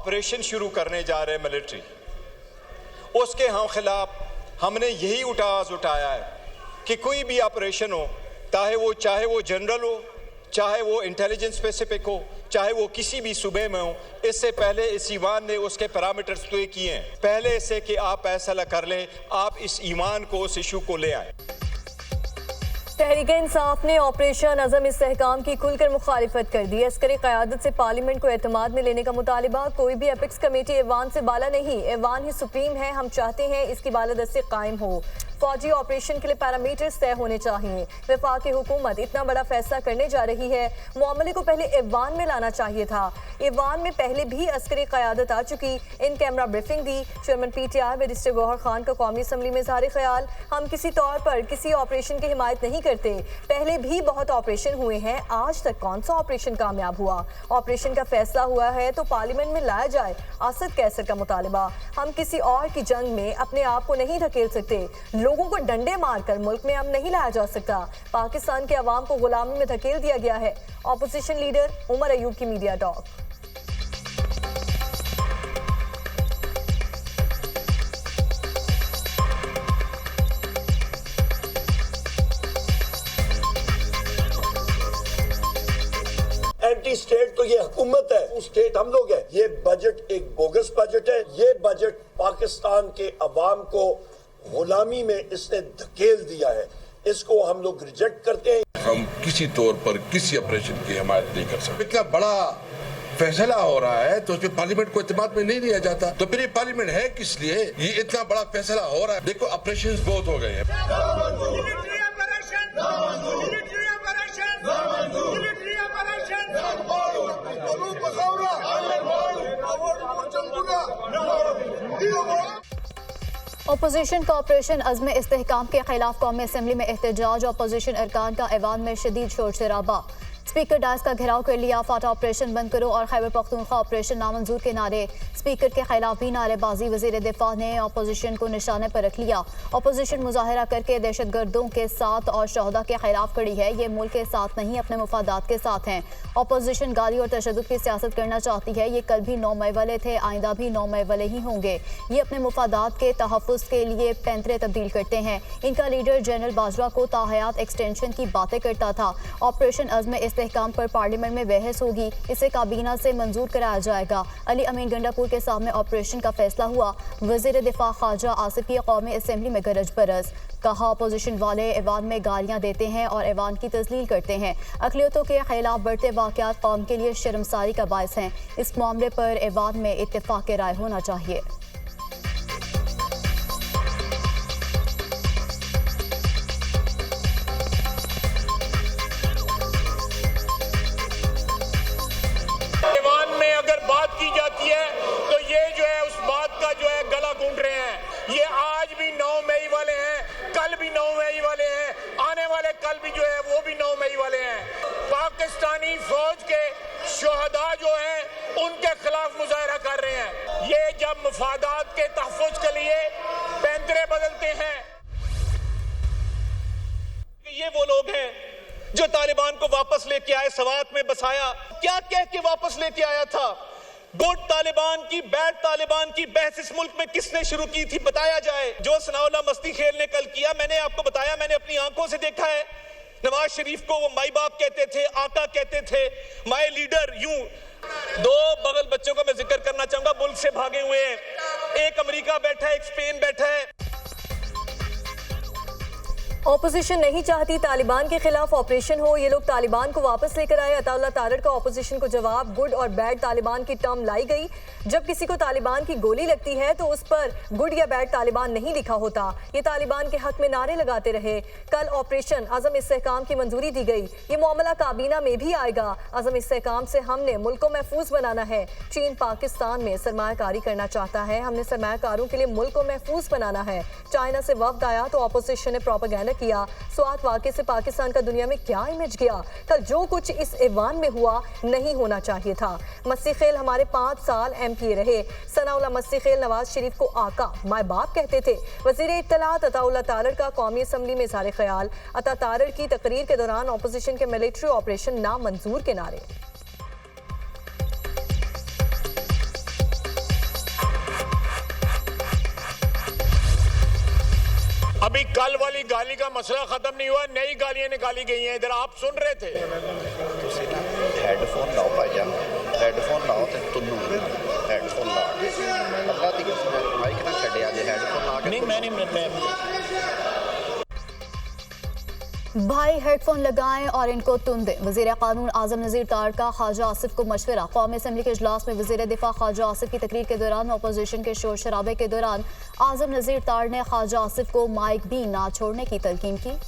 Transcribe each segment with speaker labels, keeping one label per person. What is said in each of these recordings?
Speaker 1: Operation शुरू करने जा रहे मिलिट्री, उसके हम खिलाफ हमने यही आवाज़ उठाया है कि कोई भी ऑपरेशन हो, चाहे वो जनरल हो, चाहे वो इंटेलिजेंस स्पेसिफिक हो, चाहे वो किसी भी सूबे में हो, इससे पहले इस ईवान ने उसके पैरामीटर्स तय किए हैं। पहले इससे कि आप फैसला कर लें, आप इस ईमान को, उस इशू को ले आए।
Speaker 2: तहरीक इंसाफ ने ऑपरेशन अज़म इस्तेहकाम की खुलकर मुखालिफत कर दी। अस्करी क़यादत से पार्लियामेंट को एतमाद में लेने का मुतालिबा। कोई भी एपिक्स कमेटी ऐवान से बाला नहीं, ऐवान ही सुप्रीम है। हम चाहते हैं इसकी बालादस्ती कायम हो। फौजी ऑपरेशन के लिए पैरामीटर्स तय होने चाहिए। वफाकी हुकूमत इतना बड़ा फैसला करने जा रही है, मामले को पहले ऐवान में लाना चाहिए था। ऐवान में पहले भी अस्करी क़यादत आ चुकी, इन कैमरा ब्रीफिंग दी। Chairman PTI barrister Gohar Khan का कौमी असम्बली में इज़हार ख्याल, हम किसी तौर पर किसी ऑपरेशन की हिमायत नहीं करते। पहले भी बहुत ऑपरेशन हुए हैं, आज तक कौन सा ऑपरेशन कामयाब हुआ? ऑपरेशन का फैसला हुआ है तो पार्लियामेंट में लाया जाए। असद कैसर का मुतालिबा, हम किसी और की जंग में अपने आप को नहीं धकेल सकते। लोगों को डंडे मारकर मुल्क में अब नहीं लाया जा सकता। पाकिस्तान के अवाम को गुलामी में धकेल दिया गया है। ऑपोजिशन लीडर उमर अयूब की मीडिया टॉक।
Speaker 3: एंटी स्टेट तो ये हुकूमत है, स्टेट हम लोग है। ये बजट एक बोगस बजट है। ये बजट पाकिस्तान के अवाम को गुलामी में इसने धकेल दिया है। इसको हम लोग रिजेक्ट करते हैं।
Speaker 4: हम किसी तौर पर किसी ऑपरेशन की हिमायत नहीं कर सकते। इतना बड़ा फैसला हो रहा है तो उसमें पार्लियामेंट को एतमाद में नहीं लिया जाता, तो फिर ये पार्लियामेंट है किस लिए? ये इतना बड़ा फैसला हो रहा है। देखो ऑपरेशन बहुत हो गए हैं।
Speaker 5: अपोजिशन का ऑपरेशन अज़्म इस्तेहकाम के खिलाफ कौमी असम्बली में एहतजाज। अपोजिशन अरकान का ऐवान में शदीद शोर शराबा। स्पीकर डायस का घेराव कर लिया। फाटा ऑपरेशन बंद करो और खैबर पख्तूनख्वा ऑपरेशन नामंजूर के नारे। स्पीकर के खिलाफ भी नारेबाजी। वज़ीर दिफा ने अपोजिशन को निशाने पर रख लिया। अपोजिशन मुजाहरा करके दहशत गर्दों के साथ और शहदा के खिलाफ खड़ी है। ये मुल्क के साथ नहीं, अपने मुफादात के साथ हैं। अपोजिशन गाली और तशद्दुद की सियासत करना चाहती है। ये कल भी 9 मई वाले थे, आइंदा भी 9 मई वाले ही होंगे। ये अपने मुफादात के तहफ़्फ़ुज़ के लिए पैंतरे तब्दील करते हैं। इनका लीडर जनरल बाजवा को ताहयात एक्सटेंशन की बातें करता था। ऑपरेशन अज़्म इस्तेहकाम पर पार्लियामेंट में बहस होगी, इसे काबीना से मंजूर कराया जाएगा। अली अमीन गंडापुर के सामने ऑपरेशन का फैसला हुआ। वज़ीर दिफा ख्वाजा आसिफी कौमी असम्बली में गरज बरस। कहा अपोजिशन वाले ऐवान में गालियां देते हैं और ऐवान की तस्लील करते हैं। अक़लियतों के खिलाफ बढ़ते वाक़यात कौम के लिए शर्मसारी का बायस हैं। इस मामले पर ऐवान में इत्तेफाक राय होना चाहिए।
Speaker 6: ऐवान में अगर बात की जाती है तो ये जो है उस बात का जो है गला घूंट रहे हैं। ये आज भी 9 मई वाले हैं, कल भी 9 मई वाले हैं, आने वाले कल भी जो है वो भी 9 मई वाले हैं। पाकिस्तानी फौज के शोहदा जो हैं उनके खिलाफ मुजाहरा कर रहे हैं। ये जब मुफादात के तहफ़्फ़ुज़ के लिए पैंतरे बदलते हैं, ये वो लोग हैं जो तालिबान को वापस लेके आए, सवात में बसाया। क्या कह के वापस लेके आया था? गुड तालिबान की, बैड तालिबान की बहस इस मुल्क में किसने शुरू की थी? बताया जाए। जो सनाउल्लाह मस्ती खेल ने कल किया, मैंने आपको बताया, मैंने अपनी आंखों से देखा है। नवाज शरीफ को वो माई बाप कहते थे, आका कहते थे, माई लीडर। यूं 2 बगल बच्चों का मैं जिक्र करना चाहूंगा, मुल्क से भागे हुए हैं। एक अमेरिका बैठा है, एक स्पेन बैठा है।
Speaker 2: ऑपोजिशन नहीं चाहती तालिबान के खिलाफ ऑपरेशन हो, ये लोग तालिबान को वापस लेकर आए। अताउल्लाह तारड़ का ऑपोजिशन को जवाब। गुड और बैड तालिबान की टर्म लाई गई। जब किसी को तालिबान की गोली लगती है तो उस पर गुड या बैड तालिबान नहीं लिखा होता। ये तालिबान के हक में नारे लगाते रहे। कल ऑपरेशन अज़म इस्तेहकाम की मंजूरी दी गई। ये मामला काबीना में भी आएगा। अज़म इस्तेहकाम से हमने मुल्क को महफूज बनाना है। चीन पाकिस्तान में सरमायाकारी करना चाहता है, हमने सरमायाकारों के लिए मुल्क को महफूज बनाना है। चाइना से वफ्द आया तो ऑपोजिशन ने प्रोपेगेंडा किया। स्वात वाक़े से पाकिस्तान का दुनिया में क्या इमेज गया? कल जो कुछ इस ऐवान में हुआ नहीं होना चाहिए था। मस्ती खेल हमारे 5 साल MP रहे। सनाउल्लाह मस्ती खेल नवाज शरीफ को आका, माए बाप कहते थे। वज़ीर इत्तलात अताउल्लाह तारड़ का कौमी असम्बली में इज़हार ख्याल। अता तारड़ की तकरीर के दौरान ऑपोजिशन के मिलिट्री ऑपरेशन नामंजूर के नारे।
Speaker 7: अभी कल वाली गाली का मसला खत्म नहीं हुआ, नई गालियां निकाली गई हैं। इधर आप सुन रहे थे।
Speaker 8: हेडफोन लाओ भाईजान, हेडफोन लाओ ते तुन्नू हेडफोन ला अल्लाह दी कसम माइक ना छड्डिया जे हेडफोन ला के।
Speaker 7: नहीं मैं
Speaker 5: भाई हेडफोन लगाएं और इनको तुन दें। वज़ीर कानून आज़म नज़ीर तार का ख्वाजा आसिफ को मशवरा। कौमी असम्बली के इजलास में वज़ीर दिफा ख्वाजा आसिफ की तकरीर के दौरान अपोजिशन के शोर शराबे के दौरान आज़म नज़ीर तार ने ख्वाजा आसिफ को माइक भी ना छोड़ने की तलकीन की।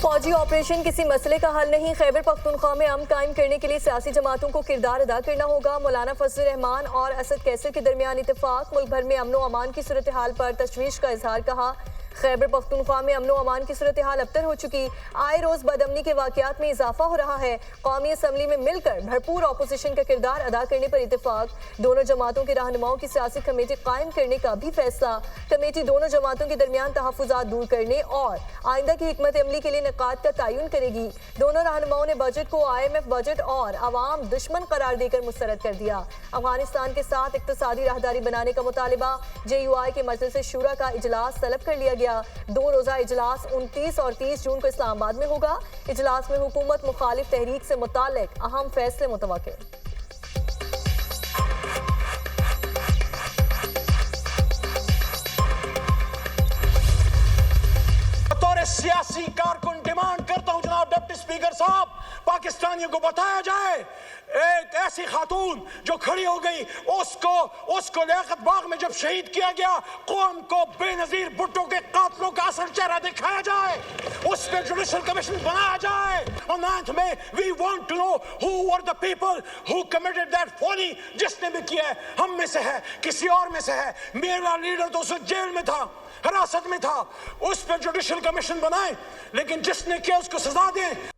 Speaker 2: फौजी ऑपरेशन किसी मसले का हल नहीं, खैबर पख्तूनख्वा में अमन कायम करने के लिए सियासी जमातों को किरदार अदा करना होगा। मौलाना फजल रहमान और असद कैसर के दरमियान इत्तेफाक। मुल्क भर में अमन व अमान की सूरत हाल पर तशवीश का इजहार। कहा खैबर पख्तूनख्वा में अमन व अमान की सूरत हाल अबतर हो चुकी, आए रोज बदअमनी के वाकयात में इजाफा हो रहा है। कौमी असम्बली में मिलकर भरपूर अपोजिशन का किरदार अदा करने पर इत्तेफाक। दोनों जमातों के रहनुमाओं की सियासी कमेटी कायम करने का भी फैसला। कमेटी दोनों जमातों के दरमियान तहफ़्फ़ुज़ात दूर करने और आइंदा की हिकमत अमली के लिए निकात का तयन करेगी। दोनों रहनुमाओं ने बजट को IMF बजट और अवाम दुश्मन करार देकर मुस्तरद कर दिया। अफगानिस्तान के साथ इक्तसादी राहदारी बनाने का मुतालिबा। JUI के मजलिस शूरा का इजलास तलब कर लिया गया। 2 रोज़ा इजलास 29 और 30 जून को इस्लामाबाद में होगा। इजलास में हुकूमत मुखालिफ तहरीक से मुताल्लिक अहम फैसले मुतवक्किल।
Speaker 7: बतौर सियासी कारकुन डिमांड करता हूं जनाब डिप्टी स्पीकर साहब, पाकिस्तानियों को बताया जाए एक ऐसी खातून जो खड़ी हो गई, उसको लियाकत बाग में जब शहीद किया गया, कौम को बेनजीर भुट्टो के कातलों का असल चेहरा दिखाया जाए, उस पर जुडिशल कमीशन बनाया जाए। और 9th में we want to know who were the people who committed that folly. जिसने भी किया है हम में से है, किसी और में से है। मेरा लीडर तो उस जेल में था, हिरासत में था, उस पर जुडिशल कमीशन बनाए, लेकिन जिसने किया उसको सजा दें।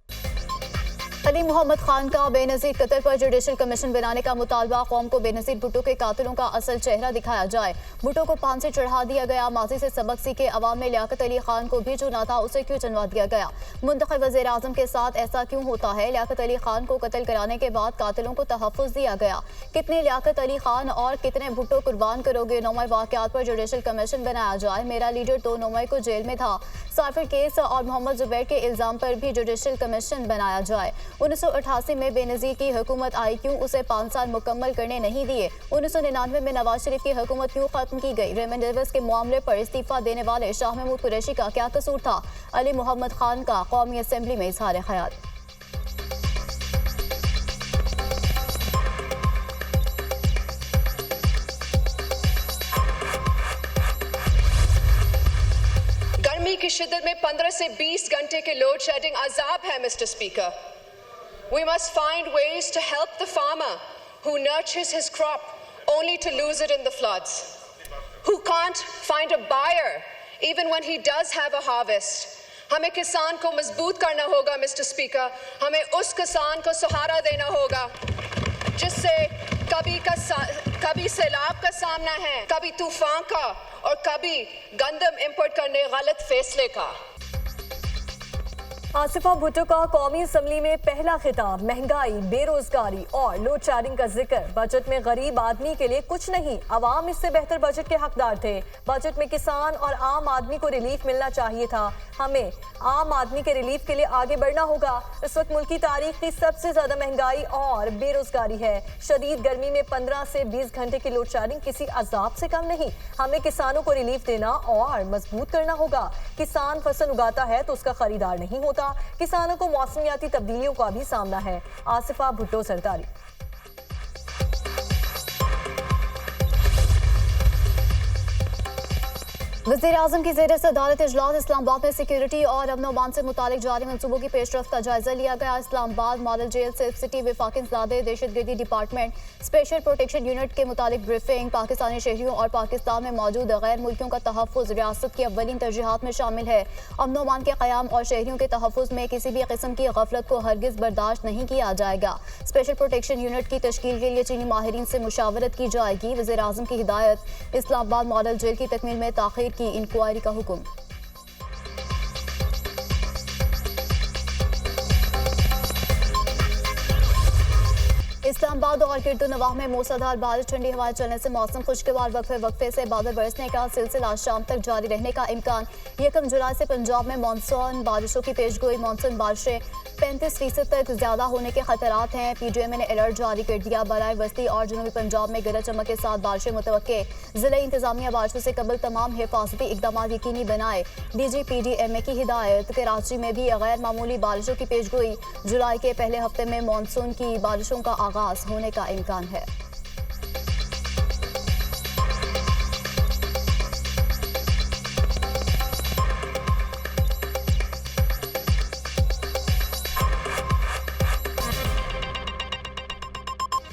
Speaker 5: अली मोहम्मद खान का बेनज़ीर कत्ल पर जुडिशल कमीशन बनाने का मुतालबा। कौम को बेनज़ीर भुट्टो के कातिलों का असल चेहरा दिखाया जाए। भुट्टो को फांसी चढ़ा दिया गया, माजी से सबक सीखे। अवाम ने लियाकत अली खान को भी चुना था, उसे क्यों चुनवा दिया गया? मुंतखब वज़ीर आज़म के साथ ऐसा क्यों होता है? लियाकत अली खान को कत्ल कराने के बाद कातिलों को तहफ़्फ़ुज़ दिया गया। कितने लियाकत अली खान और कितने भुट्टो कुर्बान करोगे? 9 मई वाक़यात पर जुडिशल कमीशन बनाया जाए। मेरा लीडर तो 9 मई को जेल में था। साफिर केस और मोहम्मद जुबैर के इल्ज़ाम पर भी जुडिशल कमीशन बनाया जाए। 1988 में बेनज़ीर की हुकूमत आई, क्यों उसे 5 साल मुकम्मल करने नहीं दिए? 1999 में नवाज शरीफ की हुकूमत क्यों खत्म की गई? रेमंड डेविस के मामले पर इस्तीफा देने वाले शाह महमूद कुरैशी का क्या कसूर था? अली मोहम्मद खान का कौमी असम्बली में इज़हार ख्याल।
Speaker 9: गर्मी की शिद्दत में 15 से 20 घंटे के लोड शेडिंग अजाब है mister speaker. We must find ways to help the farmer who nurtures his crop only to lose it in the floods, who can't find a buyer even when he does have a harvest. हमें किसान को मजबूत करना होगा mister speaker. हमें उस किसान को सहारा देना होगा जिससे कभी सैलाब का सामना है, कभी तूफान का और कभी गंदम इंपोर्ट करने गलत फैसले का।
Speaker 2: आसिफा भुट्टो का कौमी असम्बली में पहला खिताब। महंगाई, बेरोजगारी और लोड शेडिंग का जिक्र। बजट में गरीब आदमी के लिए कुछ नहीं, अवाम इससे बेहतर बजट के हकदार थे। बजट में किसान और आम आदमी को रिलीफ मिलना चाहिए था। हमें आम आदमी के रिलीफ के लिए आगे बढ़ना होगा। इस वक्त मुल्क की तारीख की सबसे ज्यादा महंगाई और बेरोजगारी है। शदीद गर्मी में 15 से 20 घंटे की लोड शेडिंग किसी अजाब से कम नहीं। हमें किसानों को रिलीफ देना और मजबूत करना होगा। किसान फसल उगाता है तो उसका खरीदार नहीं होता। किसानों को मौसमियाती तब्दीलियों का भी सामना है। आसिफा भुट्टो सरदारी।
Speaker 5: वज़ीर आज़म की ज़ेर सदारत इजलास। इस्लामाबाद में सिक्योरिटी और अमन अमान से मुतालिक जारी मनसूबों की पेशरफ्त का जायजा लिया गया। Islamabad model jail, silk city, वफाकिंज़ादे, दहशतगर्दी डिपार्टमेंट, स्पेशल प्रोटेक्शन यूनिट के मुतालिक ब्रीफिंग। पाकिस्तानी शहरियों और पाकिस्तान में मौजूद गैर मुल्कियों का तहफ़्फ़ुज़ रियासत की अव्वलीन तरजीहात में शामिल है। अमन अमान के क़याम और शहरियों के तहफ़्फ़ुज़ में किसी भी किस्म की गफलत को हरगिज़ बर्दाश्त नहीं किया जाएगा। स्पेशल प्रोटेक्शन यूनिट की तश्कील के लिए चीनी माहिरीन से मुशावरत की जाएगी। वज़ीर आज़म की हिदायत। इस्लामाबाद मॉडल जेल की तकमील में ताख़ीर की इंक्वायरी का हुक्म। इस्लामाबाद और गिरदो नवाह में मूसलाधार बारिश, ठंडी हवाएं चलने से मौसम खुशगवार, वक्फे से बादल बरसने का सिलसिला शाम तक जारी रहने का इम्कान। 1 जुलाई से पंजाब में मानसून बारिशों की पेशगोई, मानसून बारिशें 35% तक ज्यादा होने के खतरात हैं। PDMA ने अलर्ट जारी कर दिया। बराए वस्ती और जनूबी पंजाब में गरज चमक के साथ बारिशें मुतवक्के। जिले इंतजामिया बारिशों से कबल तमाम हिफाजती इकदाम यकीनी बनाए। DG PDMA की हिदायत। कराची में भी गैर मामूली बारिशों की पेशगोई, जुलाई के पहले हफ्ते में मानसून की बारिशों का आगाज होने का इम्कान है।